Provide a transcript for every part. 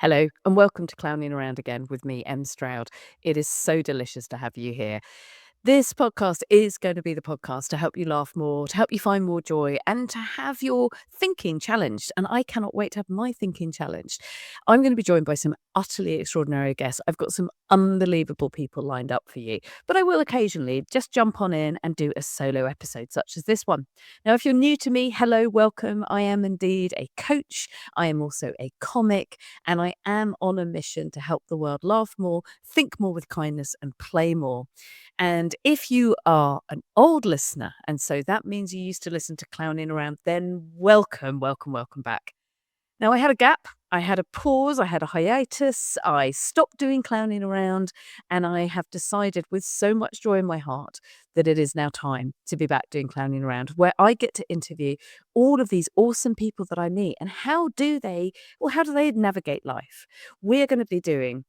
Hello, and welcome to Clowning Around again with me, Em Stroud. It is so delicious to have you here. This podcast is going to be the podcast to help you laugh more, to help you find more joy, and to have your thinking challenged. And I cannot wait to have my thinking challenged. I'm going to be joined by some utterly extraordinary guests. I've got some unbelievable people lined up for you, but I will occasionally just jump on in and do a solo episode such as this one. Now, if you're new to me, hello, welcome. I am indeed a coach. I am also a comic, and I am on a mission to help the world laugh more, think more with kindness, and play more. And if you are an old listener, and so that means you used to listen to Clowning Around, then welcome, welcome, welcome back. Now, I had a gap, I had a pause, I had a hiatus, I stopped doing Clowning Around, and I have decided with so much joy in my heart that it is now time to be back doing Clowning Around, where I get to interview all of these awesome people that I meet. And how do they navigate life? We're going to be doing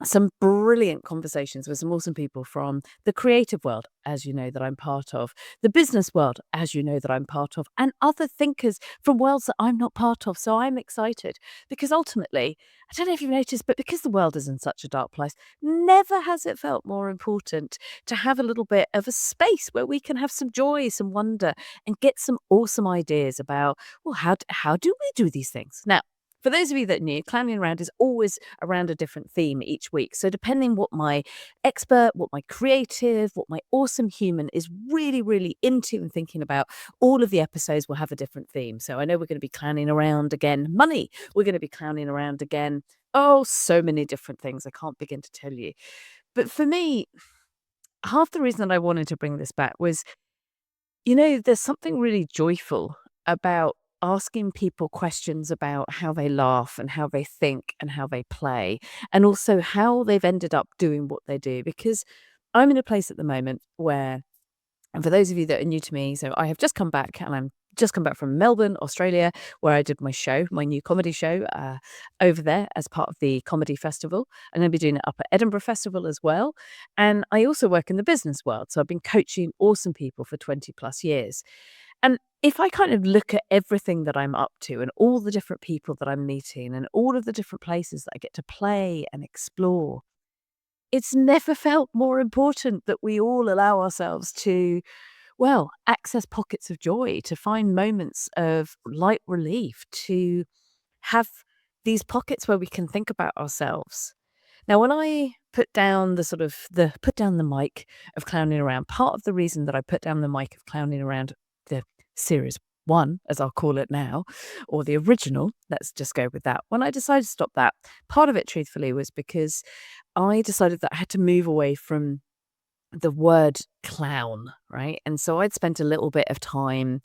some brilliant conversations with some awesome people from the creative world, as you know, that I'm part of, the business world, as you know, that I'm part of, and other thinkers from worlds that I'm not part of. So I'm excited because ultimately, I don't know if you've noticed, but because the world is in such a dark place, never has it felt more important to have a little bit of a space where we can have some joy, some wonder, and get some awesome ideas about, well, how do we do these things? Now, for those of you that are new, Clowning Around is always around a different theme each week. So depending what my expert, what my creative, what my awesome human is really, really into and thinking about, all of the episodes will have a different theme. So I know we're going to be clowning around again money. We're going to be clowning around again. Oh, so many different things. I can't begin to tell you. But for me, half the reason that I wanted to bring this back was, there's something really joyful about asking people questions about how they laugh and how they think and how they play, and also how they've ended up doing what they do. Because I'm in a place at the moment where, and for those of you that are new to me, so I have just come back and I'm just come back from Melbourne, Australia, where I did my show, my new comedy show over there as part of the comedy festival. I'm going to be doing it up at Edinburgh Festival as well. And I also work in the business world. So I've been coaching awesome people for 20 plus years. And if I kind of look at everything that I'm up to and all the different people that I'm meeting and all of the different places that I get to play and explore, it's never felt more important that we all allow ourselves to, well, access pockets of joy, to find moments of light relief, to have these pockets where we can think about ourselves. Now, when I put down the mic of Clowning Around, part of the reason that I put down the mic of Clowning Around, the series one, as I'll call it now, or the original, let's just go with that. When I decided to stop that, part of it truthfully was because I decided that I had to move away from the word clown, right? And so I'd spent a little bit of time,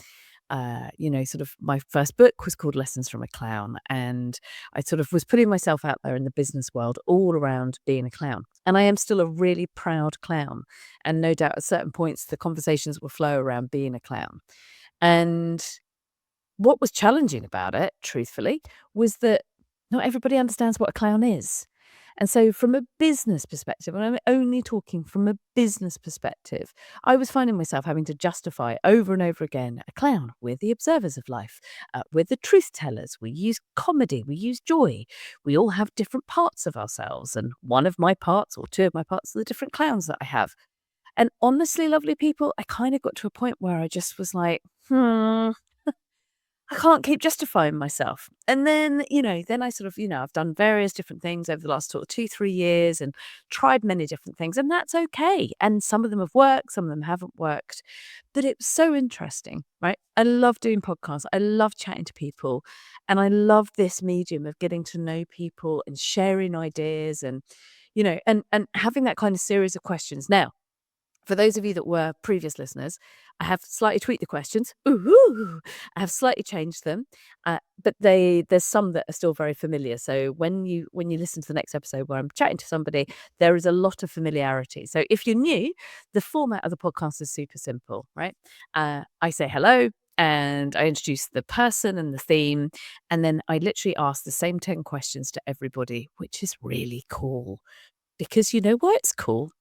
sort of my first book was called Lessons from a Clown. And I sort of was putting myself out there in the business world all around being a clown. And I am still a really proud clown. And no doubt at certain points, the conversations will flow around being a clown. And what was challenging about it, truthfully, was that not everybody understands what a clown is. And so, from a business perspective, and I'm only talking from a business perspective, I was finding myself having to justify over and over again a clown. We're the observers of life. We're the truth tellers. We use comedy. We use joy. We all have different parts of ourselves. And one of my parts, or two of my parts, are the different clowns that I have. And honestly, lovely people, I kind of got to a point where I just was like, I can't keep justifying myself. And then, then I sort of, I've done various different things over the last sort of 2, 3 years and tried many different things, and that's okay. And some of them have worked, some of them haven't worked. But it was so interesting, right? I love doing podcasts. I love chatting to people. And I love this medium of getting to know people and sharing ideas and, and having that kind of series of questions. Now, for those of you that were previous listeners, I have slightly tweaked the questions. Ooh, I have slightly changed them, but there's some that are still very familiar. So when you listen to the next episode where I'm chatting to somebody, there is a lot of familiarity. So if you're new, the format of the podcast is super simple, right? I say hello and I introduce the person and the theme, and then I literally ask the same 10 questions to everybody, which is really cool because you know why it's cool?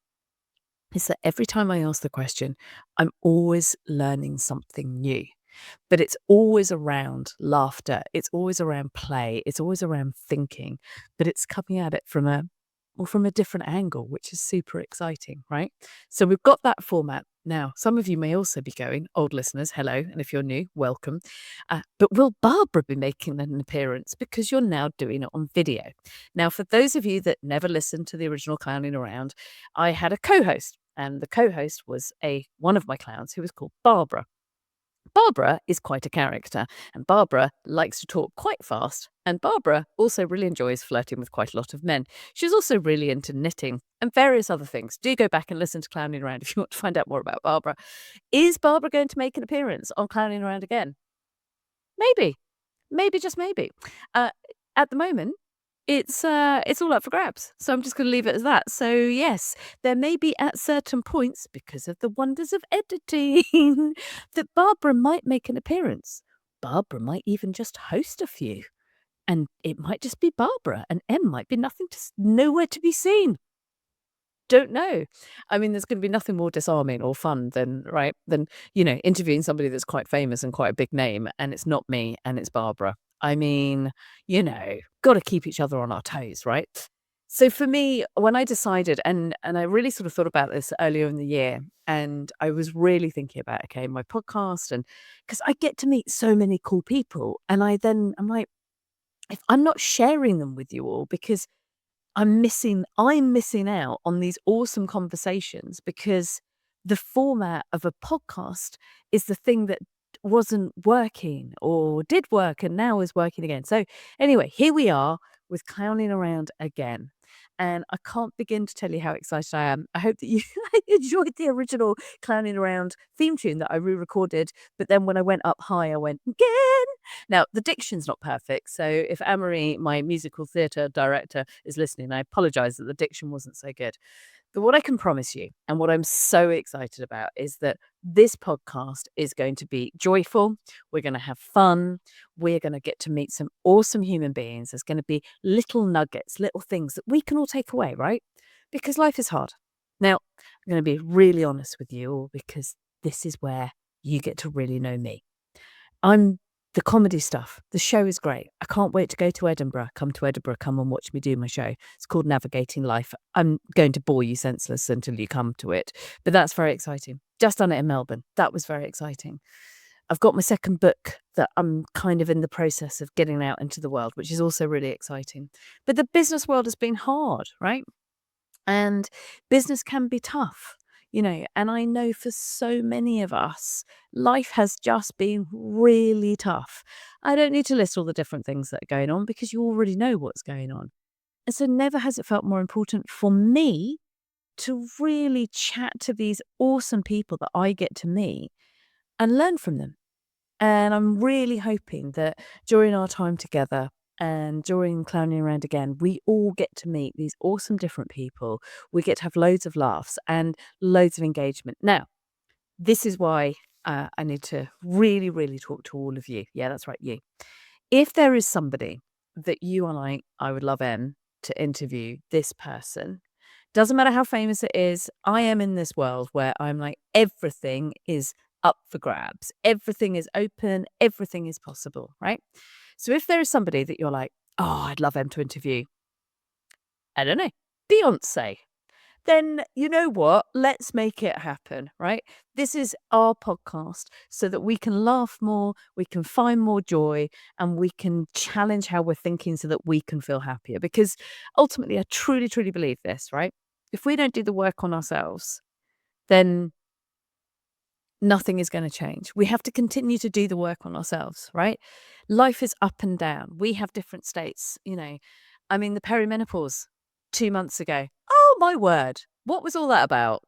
Is that every time I ask the question, I'm always learning something new. but it's always around laughter. It's always around play. It's always around thinking, but it's coming at it from a different angle, which is super exciting, right? So we've got that format. Now, some of you may also be going, old listeners, hello, and if you're new, welcome. But will Barbara be making an appearance because you're now doing it on video? Now, for those of you that never listened to the original Clowning Around, I had a co-host, and the co-host was one of my clowns who was called Barbara. Barbara is quite a character, and Barbara likes to talk quite fast, and Barbara also really enjoys flirting with quite a lot of men. She's also really into knitting and various other things. Do go back and listen to Clowning Around if you want to find out more about Barbara. Is Barbara going to make an appearance on Clowning Around again? Maybe. Maybe, just maybe. Uh, at the moment, it's all up for grabs, so I'm just gonna leave it as that. So, yes, there may be at certain points, because of the wonders of editing, that Barbara might make an appearance. Barbara might even just host a few, and it might just be Barbara, and Em might be nowhere to be seen. Don't know. I mean, there's gonna be nothing more disarming or fun than right, than, interviewing somebody that's quite famous and quite a big name, and it's not me, and it's Barbara. I mean, gotta keep each other on our toes, right? So for me, when I decided and I really sort of thought about this earlier in the year, and I was really thinking about, okay, my podcast and because I get to meet so many cool people, and I'm like, if I'm not sharing them with you all because I'm missing out on these awesome conversations because the format of a podcast is the thing that wasn't working or did work and now is working again. So anyway, here we are with Clowning Around again. And I can't begin to tell you how excited I am. I hope that you enjoyed the original Clowning Around theme tune that I re-recorded. But then when I went up high, I went again. Now, the diction's not perfect, so if Anne-Marie, my musical theatre director, is listening, I apologise that the diction wasn't so good. But what I can promise you, and what I'm so excited about, is that this podcast is going to be joyful. We're going to have fun. We're going to get to meet some awesome human beings. There's going to be little nuggets, little things that we can all take away, right? Because life is hard. Now, I'm going to be really honest with you all because this is where you get to really know me. I'm the comedy stuff. The show is great. I can't wait to go to Edinburgh. Come to Edinburgh. Come and watch me do my show. It's called Navigating Life. I'm going to bore you senseless until you come to it. But that's very exciting. Just done it in Melbourne. That was very exciting. I've got my second book that I'm kind of in the process of getting out into the world, which is also really exciting. But the business world has been hard, right? And business can be tough, and I know for so many of us, life has just been really tough. I don't need to list all the different things that are going on because you already know what's going on. And so never has it felt more important for me to really chat to these awesome people that I get to meet and learn from them. And I'm really hoping that during our time together and during Clowning Around again, we all get to meet these awesome different people. We get to have loads of laughs and loads of engagement. Now, this is why I need to really, really talk to all of you. Yeah, that's right, you. If there is somebody that you are like, I would love Em to interview this person, doesn't matter how famous it is, I am in this world where I'm like, everything is up for grabs. Everything is open. Everything is possible, right? So if there is somebody that you're like, oh, I'd love Em to interview, I don't know, Beyonce, then you know what? Let's make it happen, right? This is our podcast so that we can laugh more, we can find more joy, and we can challenge how we're thinking so that we can feel happier. Because ultimately, I truly, truly believe this, right? If we don't do the work on ourselves, then nothing is going to change. We have to continue to do the work on ourselves, right? Life is up and down. We have different states. I mean, the perimenopause 2 months ago. Oh, my word. What was all that about?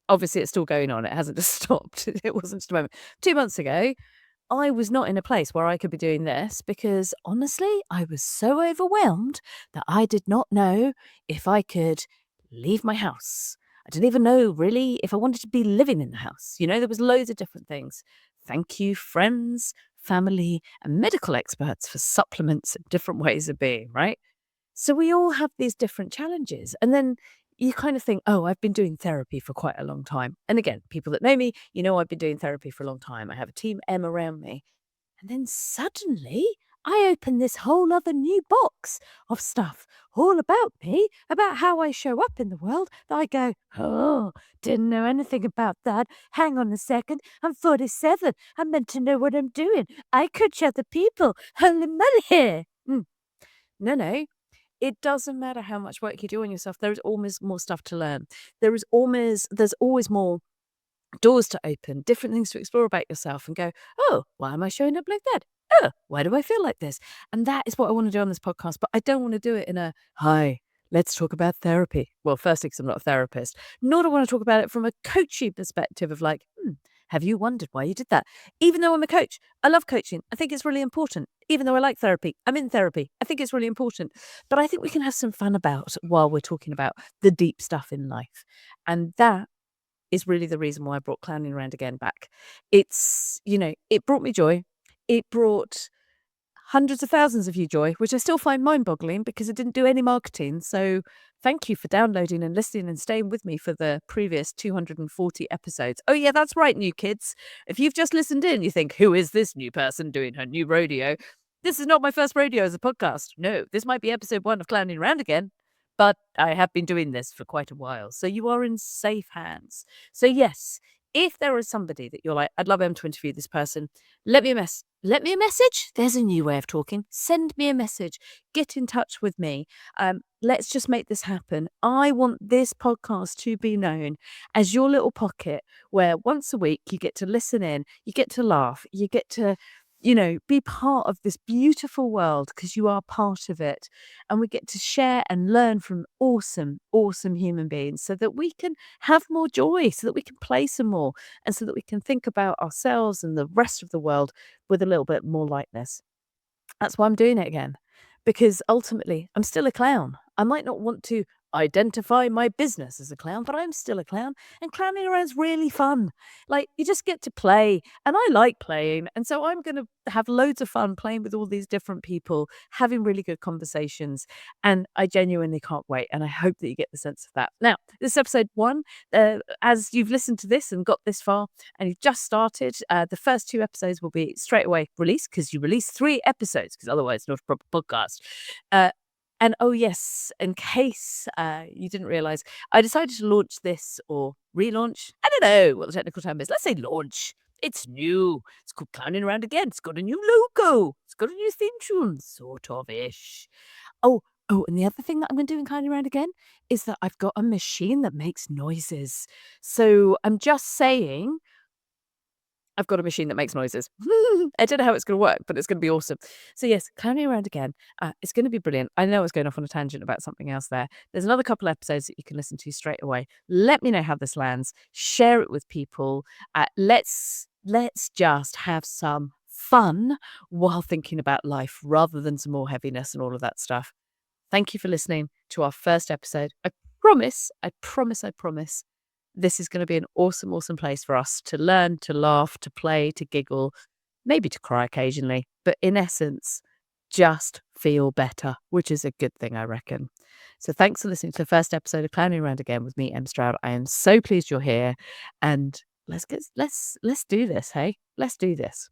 Obviously, it's still going on. It hasn't just stopped. It wasn't just a moment. 2 months ago, I was not in a place where I could be doing this because honestly, I was so overwhelmed that I did not know if I could leave my house. I didn't even know really if I wanted to be living in the house. There was loads of different things. Thank you, friends, family, and medical experts for supplements and different ways of being, right? So we all have these different challenges. And then you kind of think, oh, I've been doing therapy for quite a long time. And again, people that know me, I've been doing therapy for a long time. I have a team M around me. And then suddenly I open this whole other new box of stuff all about me, about how I show up in the world, that I go, oh, didn't know anything about that. Hang on a second. I'm 47. I'm meant to know what I'm doing. I coach other people. Holy moly. No, no. It doesn't matter how much work you do on yourself. There is always more stuff to learn. There's always more doors to open, different things to explore about yourself and go, oh, why am I showing up like that? Oh, why do I feel like this? And that is what I want to do on this podcast. But I don't want to do it in a, hi, let's talk about therapy. Well, firstly, because I'm not a therapist, nor do I want to talk about it from a coachy perspective of like, have you wondered why you did that? Even though I'm a coach, I love coaching. I think it's really important. Even though I like therapy, I'm in therapy. I think it's really important. But I think we can have some fun about while we're talking about the deep stuff in life. And that is really the reason why I brought Clowning Around Again back. It brought me joy. It brought hundreds of thousands of you joy, which I still find mind-boggling because it didn't do any marketing. So thank you for downloading and listening and staying with me for the previous 240 episodes. Oh yeah, that's right, new kids. If you've just listened in, you think, who is this new person doing her new rodeo? This is not my first rodeo as a podcast. No, this might be episode 1 of Clowning Around Again. But I have been doing this for quite a while. So you are in safe hands. So yes, if there is somebody that you're like, I'd love Em to interview this person, let me a message. There's a new way of talking. Send me a message. Get in touch with me. Let's just make this happen. I want this podcast to be known as your little pocket where once a week you get to listen in, you get to laugh, you get to be part of this beautiful world because you are part of it. And we get to share and learn from awesome, awesome human beings so that we can have more joy, so that we can play some more, and so that we can think about ourselves and the rest of the world with a little bit more lightness. That's why I'm doing it again. Because ultimately, I'm still a clown. I might not want to identify my business as a clown, but I'm still a clown. And clowning around's really fun. Like, you just get to play. And I like playing. And so I'm going to have loads of fun playing with all these different people, having really good conversations. And I genuinely can't wait. And I hope that you get the sense of that. Now, this is episode 1. As you've listened to this and got this far, and you've just started, the first 2 episodes will be straight away released because you release 3 episodes because otherwise it's not a proper podcast. And oh yes, in case you didn't realize, I decided to launch this or relaunch. I don't know what the technical term is. Let's say launch. It's new. It's called Clowning Around Again. It's got a new logo. It's got a new theme tune, sort of ish. Oh, and the other thing that I'm going to do in Clowning Around Again is that I've got a machine that makes noises. So I'm just saying, I've got a machine that makes noises. I don't know how it's going to work, but it's going to be awesome. So yes, Clowning Around Again. It's going to be brilliant. I know I was going off on a tangent about something else there. There's another couple episodes that you can listen to straight away. Let me know how this lands. Share it with people. Let's just have some fun while thinking about life rather than some more heaviness and all of that stuff. Thank you for listening to our first episode. I promise, this is going to be an awesome, awesome place for us to learn, to laugh, to play, to giggle, maybe to cry occasionally. But in essence, just feel better, which is a good thing, I reckon. So thanks for listening to the first episode of Clowning Around Again with me, Em Stroud. I am so pleased you're here. And let's do this, hey? Let's do this.